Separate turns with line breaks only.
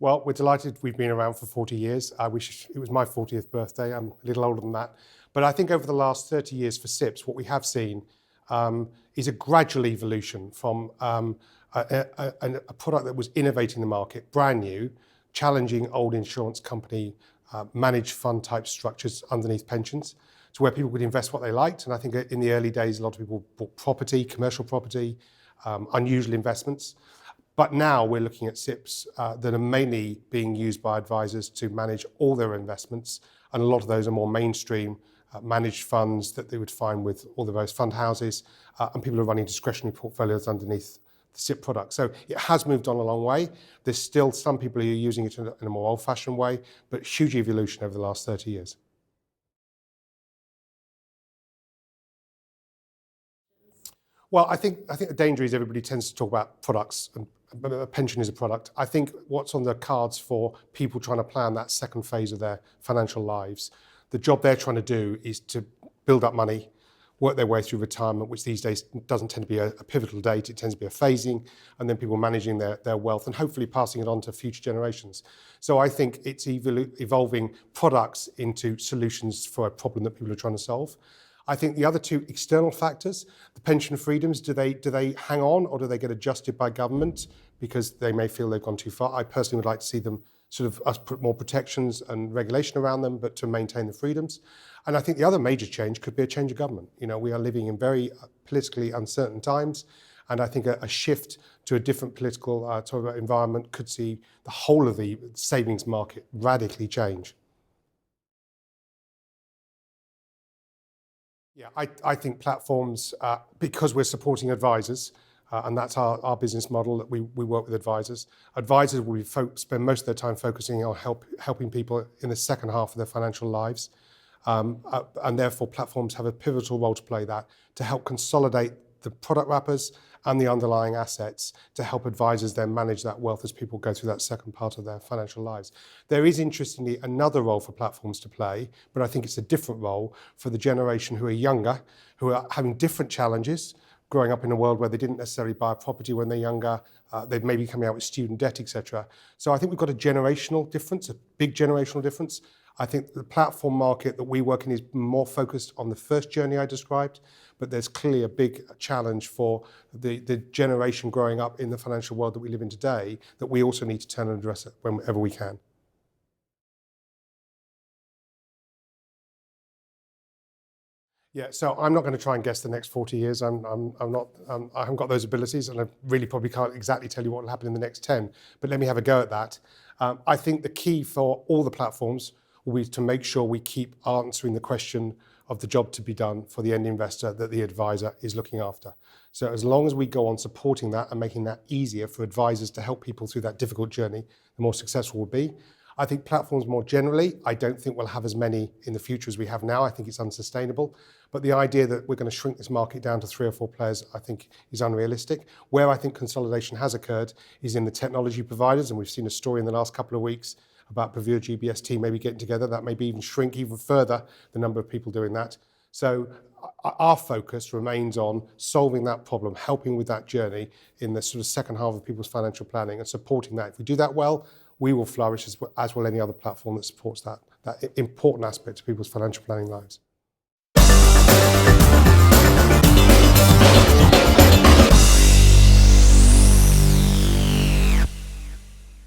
Well, we're delighted we've been around for 40 years. I wish it was my 40th birthday. I'm a little older than that. But I think over the last 30 years for SIPPs, what we have seen is a gradual evolution from a product that was innovating the market, brand new, challenging old insurance company managed fund type structures underneath pensions, to where people could invest what they liked. And I think in the early days, a lot of people bought property, commercial property, unusual investments. But now we're looking at SIPPs that are mainly being used by advisors to manage all their investments. And a lot of those are more mainstream managed funds that they would find with all the various fund houses. And people are running discretionary portfolios underneath the SIPP product. So it has moved on a long way. There's still some people who are using it in a more old-fashioned way, but huge evolution over the last 30 years. Well, I think the danger is everybody tends to talk about products, and a pension is a product. I think what's on the cards for people trying to plan that second phase of their financial lives, the job they're trying to do is to build up money, work their way through retirement, which these days doesn't tend to be a pivotal date. It tends to be a phasing, and then people managing their wealth and hopefully passing it on to future generations. So I think it's evolving products into solutions for a problem that people are trying to solve. I think the other two external factors, the pension freedoms, do they hang on or do they get adjusted by government because they may feel they've gone too far? I personally would like to see them sort of us put more protections and regulation around them, but to maintain the freedoms. And I think the other major change could be a change of government. You know, we are living in very politically uncertain times, and I think a shift to a different political sort of environment could see the whole of the savings market radically change. Yeah, I think platforms, because we're supporting advisors, and that's our business model, that we work with advisors. Advisors will spend most of their time focusing on helping people in the second half of their financial lives. And therefore, platforms have a pivotal role to play to help consolidate the product wrappers and the underlying assets to help advisors then manage that wealth as people go through that second part of their financial lives. There is, interestingly, another role for platforms to play, but I think it's a different role for the generation who are younger, who are having different challenges, growing up in a world where they didn't necessarily buy a property when they're younger, they're maybe coming out with student debt, etc. So I think we've got a generational difference, a big generational difference. I think the platform market that we work in is more focused on the first journey I described, but there's clearly a big challenge for the generation growing up in the financial world that we live in today that we also need to turn and address it whenever we can. Yeah, so I'm not going to try and guess the next 40 years. I'm not. I haven't got those abilities, and I really probably can't exactly tell you what will happen in the next 10. But let me have a go at that. I think the key for all the platforms will be to make sure we keep answering the question of the job to be done for the end investor that the advisor is looking after. So as long as we go on supporting that and making that easier for advisors to help people through that difficult journey, the more successful we'll be. I think platforms more generally, I don't think we'll have as many in the future as we have now. I think it's unsustainable. But the idea that we're going to shrink this market down to 3 or 4 players, I think is unrealistic. Where I think consolidation has occurred is in the technology providers. And we've seen a story in the last couple of weeks about Pavure GBST maybe getting together. That maybe even shrink even further the number of people doing that. So our focus remains on solving that problem, helping with that journey in the sort of second half of people's financial planning and supporting that. If we do that well, we will flourish as will any other platform that supports that important aspect of people's financial planning lives.